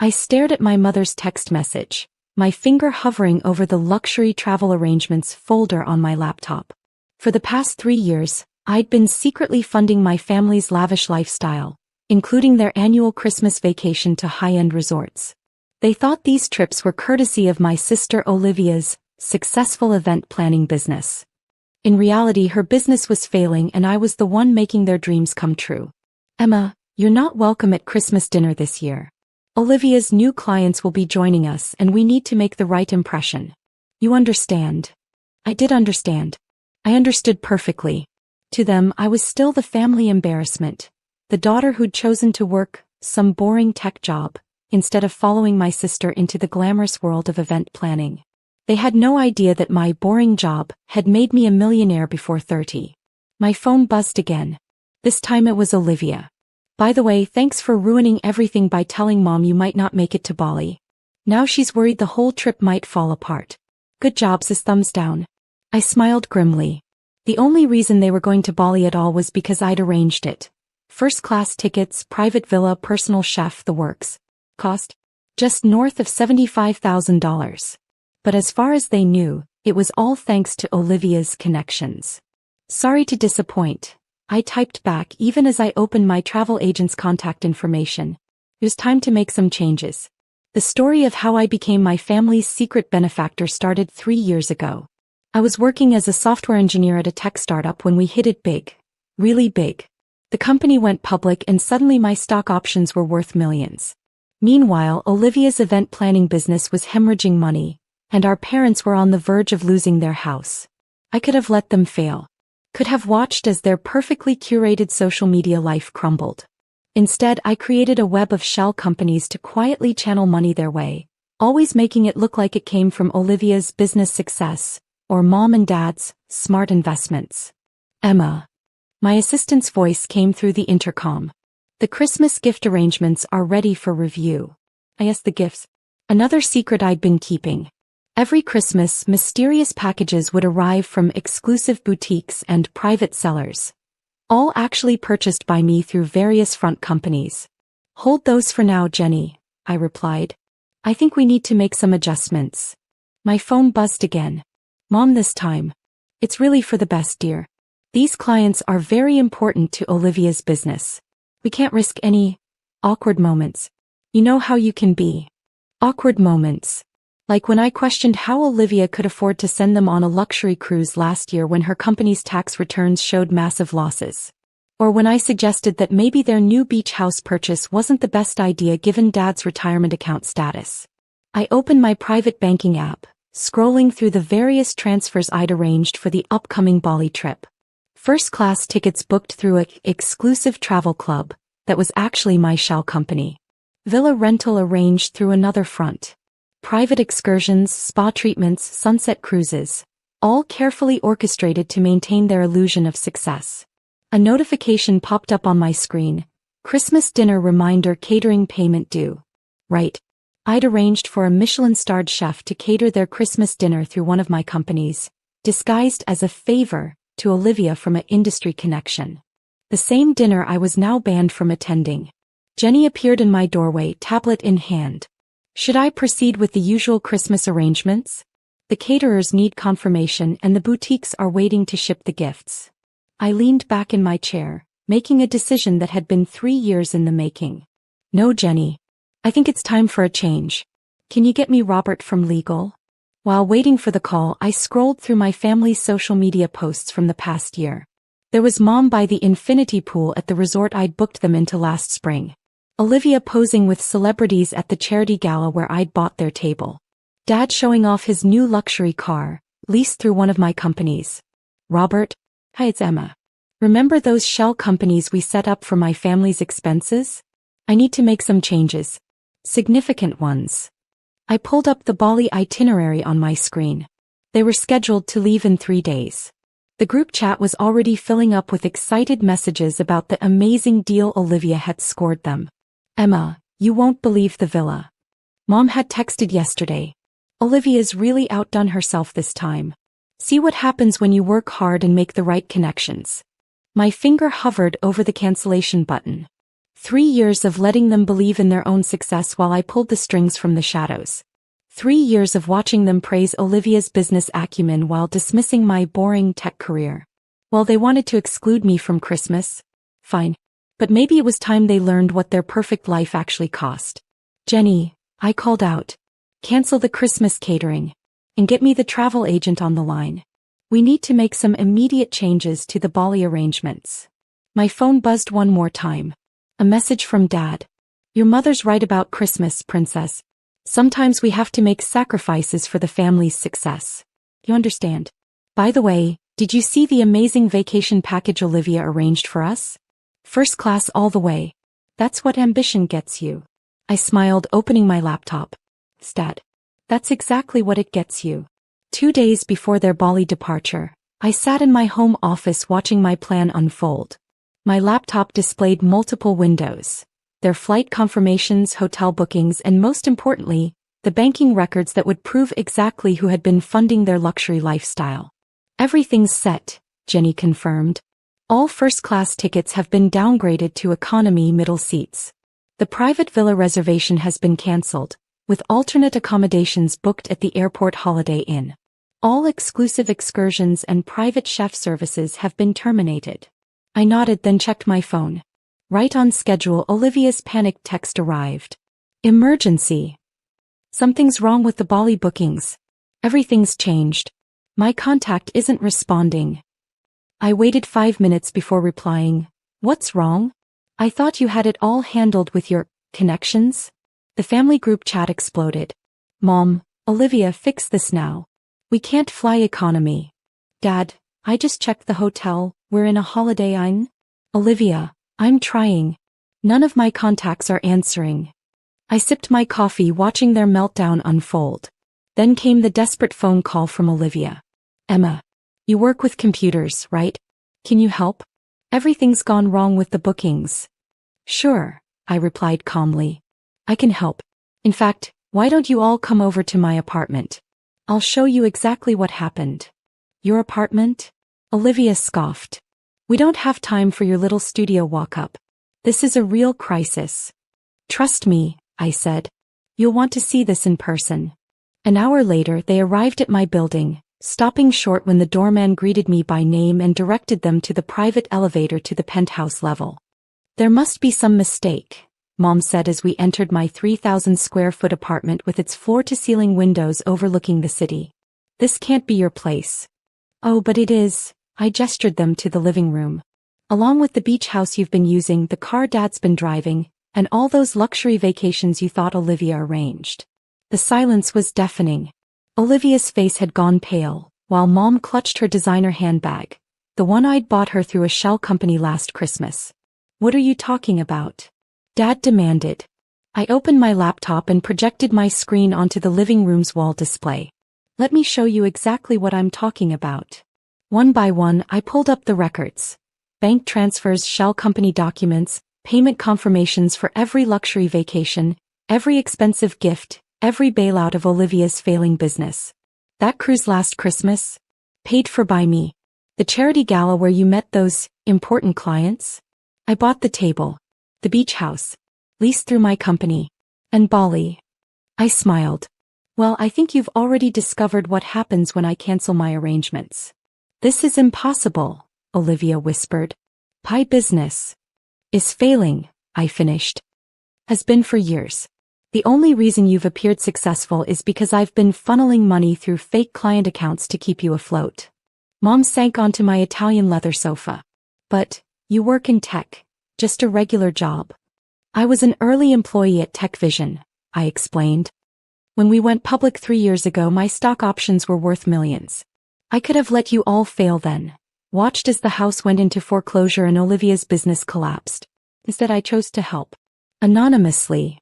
I stared at my mother's text message, my finger hovering over the luxury travel arrangements folder on my laptop. For the past 3 years, I'd been secretly funding my family's lavish lifestyle, including their annual Christmas vacation to high-end resorts. They thought these trips were courtesy of my sister Olivia's successful event planning business. In reality, her business was failing and I was the one making their dreams come true. "Emma, you're not welcome at Christmas dinner this year. Olivia's new clients will be joining us and we need to make the right impression. You understand?" I did understand. I understood perfectly. To them, I was still the family embarrassment, the daughter who'd chosen to work some boring tech job instead of following my sister into the glamorous world of event planning. They had no idea that my boring job had made me a millionaire before 30. My phone buzzed again. This time it was Olivia. "By the way, thanks for ruining everything by telling Mom you might not make it to Bali. Now she's worried the whole trip might fall apart." "Good job, sis." Thumbs down. I smiled grimly. The only reason they were going to Bali at all was because I'd arranged it. First-class tickets, private villa, personal chef, the works. Cost? Just north of $75,000. But as far as they knew, it was all thanks to Olivia's connections. "Sorry to disappoint," I typed back even as I opened my travel agent's contact information. It was time to make some changes. The story of how I became my family's secret benefactor started 3 years ago. I was working as a software engineer at a tech startup when we hit it big. Really big. The company went public and suddenly my stock options were worth millions. Meanwhile, Olivia's event planning business was hemorrhaging money, and our parents were on the verge of losing their house. I could have let them fail. Could have watched as their perfectly curated social media life crumbled. Instead, I created a web of shell companies to quietly channel money their way, always making it look like it came from Olivia's business success, or Mom and Dad's smart investments. "Emma." My assistant's voice came through the intercom. "The Christmas gift arrangements are ready for review." "Yes, the gifts." Another secret I'd been keeping. Every Christmas, mysterious packages would arrive from exclusive boutiques and private sellers, all actually purchased by me through various front companies. "Hold those for now, Jenny," I replied. "I think we need to make some adjustments." My phone buzzed again. "Mom, this time. It's really for the best, dear. These clients are very important to Olivia's business. We can't risk any awkward moments. You know how you can be." Awkward moments. Like when I questioned how Olivia could afford to send them on a luxury cruise last year when her company's tax returns showed massive losses. Or when I suggested that maybe their new beach house purchase wasn't the best idea given Dad's retirement account status. I opened my private banking app, scrolling through the various transfers I'd arranged for the upcoming Bali trip. First-class tickets booked through an exclusive travel club that was actually my shell company. Villa rental arranged through another front. Private excursions, spa treatments, sunset cruises, all carefully orchestrated to maintain their illusion of success. A notification popped up on my screen. "Christmas dinner reminder, catering payment due." Right. I'd arranged for a Michelin-starred chef to cater their Christmas dinner through one of my companies, disguised as a favor to Olivia from an industry connection. The same dinner I was now banned from attending. Jenny appeared in my doorway, tablet in hand. Should I proceed with the usual Christmas arrangements? The caterers need confirmation and the boutiques are waiting to ship the gifts. I leaned back in my chair, making a decision that had been 3 years in the making. "No, Jenny. I think it's time for a change. Can you get me Robert from legal?" While waiting for the call, I scrolled through my family's social media posts from the past year. There was Mom by the infinity pool at the resort I'd booked them into last spring. Olivia posing with celebrities at the charity gala where I'd bought their table. Dad showing off his new luxury car, leased through one of my companies. "Robert? Hi, it's Emma. Remember those shell companies we set up for my family's expenses? I need to make some changes. Significant ones." I pulled up the Bali itinerary on my screen. They were scheduled to leave in 3 days. The group chat was already filling up with excited messages about the amazing deal Olivia had scored them. "Emma, you won't believe the villa. Mom had texted yesterday. Olivia's really outdone herself this time. See what happens when you work hard and make the right connections." My finger hovered over the cancellation button. 3 years of letting them believe in their own success while I pulled the strings from the shadows. 3 years of watching them praise Olivia's business acumen while dismissing my boring tech career. Well, they wanted to exclude me from Christmas. Fine. But maybe it was time they learned what their perfect life actually cost. Jenny, I called out. Cancel the Christmas catering. And get me the travel agent on the line. We need to make some immediate changes to the Bali arrangements. My phone buzzed one more time. A message from Dad. Your mother's right about Christmas, princess. Sometimes we have to make sacrifices for the family's success. You understand? By the way, did you see the amazing vacation package Olivia arranged for us? First class all the way. That's what ambition gets you. I smiled, opening my laptop. Stat. That's exactly what it gets you. 2 days before their Bali departure, I sat in my home office watching my plan unfold. My laptop displayed multiple windows. Their flight confirmations, hotel bookings, and most importantly, the banking records that would prove exactly who had been funding their luxury lifestyle. Everything's set, Jenny confirmed. All first-class tickets have been downgraded to economy middle seats. The private villa reservation has been cancelled, with alternate accommodations booked at the airport Holiday Inn. All exclusive excursions and private chef services have been terminated. I nodded, then checked my phone. Right on schedule, Olivia's panicked text arrived. Emergency. Something's wrong with the Bali bookings. Everything's changed. My contact isn't responding. I waited 5 minutes before replying. What's wrong? I thought you had it all handled with your connections? The family group chat exploded. Mom, Olivia, fix this now. We can't fly economy. Dad, I just checked the hotel, we're in a Holiday Inn. Olivia, I'm trying. None of my contacts are answering. I sipped my coffee watching their meltdown unfold. Then came the desperate phone call from Olivia. Emma, you work with computers, right? Can you help? Everything's gone wrong with the bookings. Sure, I replied calmly. I can help. In fact, why don't you all come over to my apartment? I'll show you exactly what happened. Your apartment? Olivia scoffed. We don't have time for your little studio walk-up. This is a real crisis. Trust me, I said. You'll want to see this in person. An hour later, they arrived at my building, stopping short when the doorman greeted me by name and directed them to the private elevator to the penthouse level. There must be some mistake, Mom said as we entered my 3,000-square-foot apartment with its floor-to-ceiling windows overlooking the city. This can't be your place. Oh, but it is. I gestured them to the living room. Along with the beach house you've been using, the car Dad's been driving, and all those luxury vacations you thought Olivia arranged. The silence was deafening. Olivia's face had gone pale, while Mom clutched her designer handbag, the one I'd bought her through a shell company last Christmas. What are you talking about? Dad demanded. I opened my laptop and projected my screen onto the living room's wall display. Let me show you exactly what I'm talking about. One by one, I pulled up the records. Bank transfers, shell company documents, payment confirmations for every luxury vacation, every expensive gift, every bailout of Olivia's failing business. That cruise last Christmas? Paid for by me. The charity gala where you met those important clients? I bought the table. The beach house. Leased through my company. And Bali. I smiled. Well, I think you've already discovered what happens when I cancel my arrangements. This is impossible, Olivia whispered. Pie business is failing, I finished. Has been for years. The only reason you've appeared successful is because I've been funneling money through fake client accounts to keep you afloat. Mom sank onto my Italian leather sofa. But, you work in tech. Just a regular job. I was an early employee at TechVision, I explained. When we went public 3 years ago, my stock options were worth millions. I could have let you all fail then. Watched as the house went into foreclosure and Olivia's business collapsed. Instead, I chose to help. Anonymously.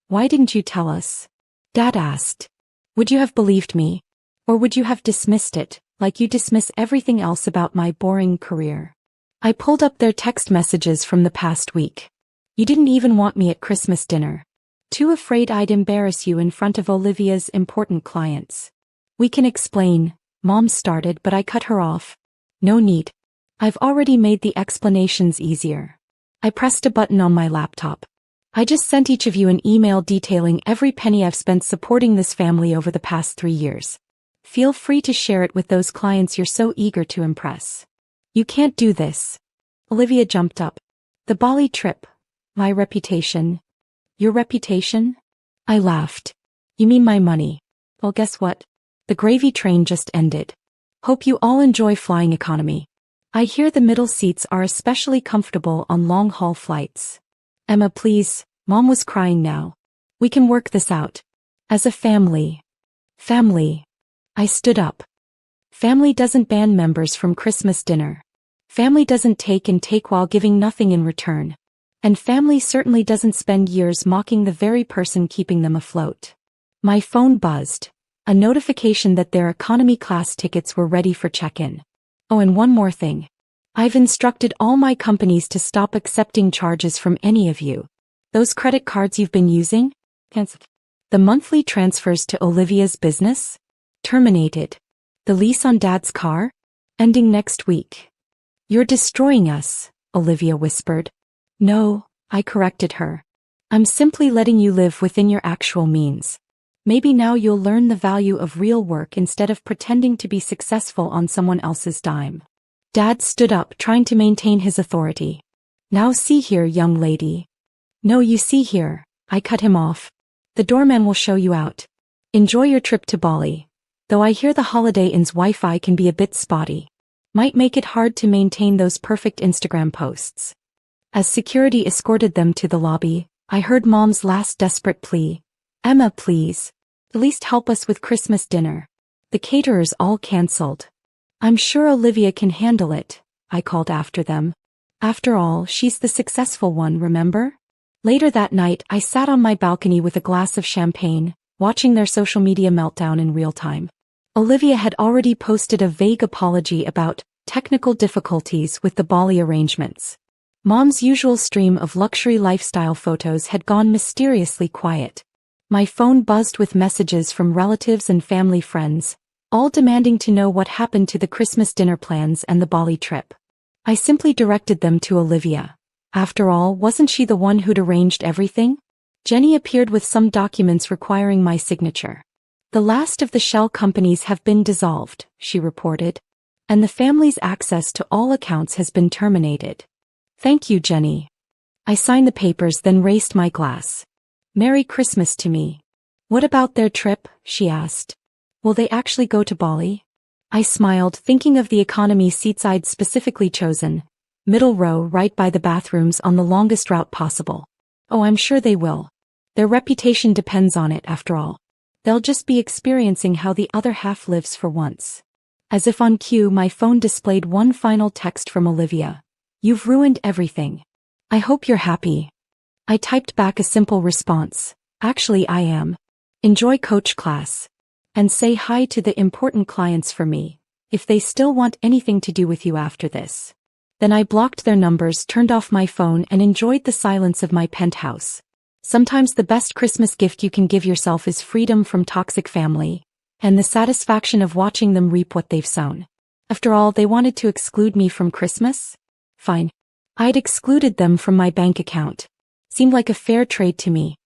Why didn't you tell us? Dad asked. Would you have believed me? Or would you have dismissed it, like you dismiss everything else about my boring career? I pulled up their text messages from the past week. You didn't even want me at Christmas dinner. Too afraid I'd embarrass you in front of Olivia's important clients. We can explain, Mom started, but I cut her off. No need. I've already made the explanations easier. I pressed a button on my laptop. I just sent each of you an email detailing every penny I've spent supporting this family over the past 3 years. Feel free to share it with those clients you're so eager to impress. You can't do this. Olivia jumped up. The Bali trip. My reputation. Your reputation? I laughed. You mean my money? Well, guess what? The gravy train just ended. Hope you all enjoy flying economy. I hear the middle seats are especially comfortable on long-haul flights. Emma, please, Mom was crying now. We can work this out. As a family. Family. I stood up. Family doesn't ban members from Christmas dinner. Family doesn't take and take while giving nothing in return. And family certainly doesn't spend years mocking the very person keeping them afloat. My phone buzzed. A notification that their economy class tickets were ready for check-in. Oh, and one more thing. I've instructed all my companies to stop accepting charges from any of you. Those credit cards you've been using? Cancelled. The monthly transfers to Olivia's business? Terminated. The lease on Dad's car? Ending next week. You're destroying us, Olivia whispered. No, I corrected her. I'm simply letting you live within your actual means. Maybe now you'll learn the value of real work instead of pretending to be successful on someone else's dime. Dad stood up, trying to maintain his authority. Now see here, young lady. No, you see here, I cut him off. The doorman will show you out. Enjoy your trip to Bali. Though I hear the Holiday Inn's Wi-Fi can be a bit spotty. Might make it hard to maintain those perfect Instagram posts. As security escorted them to the lobby, I heard Mom's last desperate plea. Emma, please. At least help us with Christmas dinner. The caterers all cancelled. I'm sure Olivia can handle it, I called after them. After all, she's the successful one, remember? Later that night, I sat on my balcony with a glass of champagne, watching their social media meltdown in real time. Olivia had already posted a vague apology about technical difficulties with the Bali arrangements. Mom's usual stream of luxury lifestyle photos had gone mysteriously quiet. My phone buzzed with messages from relatives and family friends, all demanding to know what happened to the Christmas dinner plans and the Bali trip. I simply directed them to Olivia. After all, wasn't she the one who'd arranged everything? Jenny appeared with some documents requiring my signature. The last of the shell companies have been dissolved, she reported. And the family's access to all accounts has been terminated. Thank you, Jenny. I signed the papers, then raised my glass. Merry Christmas to me. What about their trip? She asked. Will they actually go to Bali? I smiled, thinking of the economy seats I'd specifically chosen. Middle row, right by the bathrooms on the longest route possible. Oh, I'm sure they will. Their reputation depends on it, after all. They'll just be experiencing how the other half lives for once. As if on cue, my phone displayed one final text from Olivia. You've ruined everything. I hope you're happy. I typed back a simple response. Actually, I am. Enjoy coach class. And say hi to the important clients for me, if they still want anything to do with you after this. Then I blocked their numbers, turned off my phone, and enjoyed the silence of my penthouse. Sometimes the best Christmas gift you can give yourself is freedom from toxic family, and the satisfaction of watching them reap what they've sown. After all, they wanted to exclude me from Christmas? Fine. I'd excluded them from my bank account. Seemed like a fair trade to me.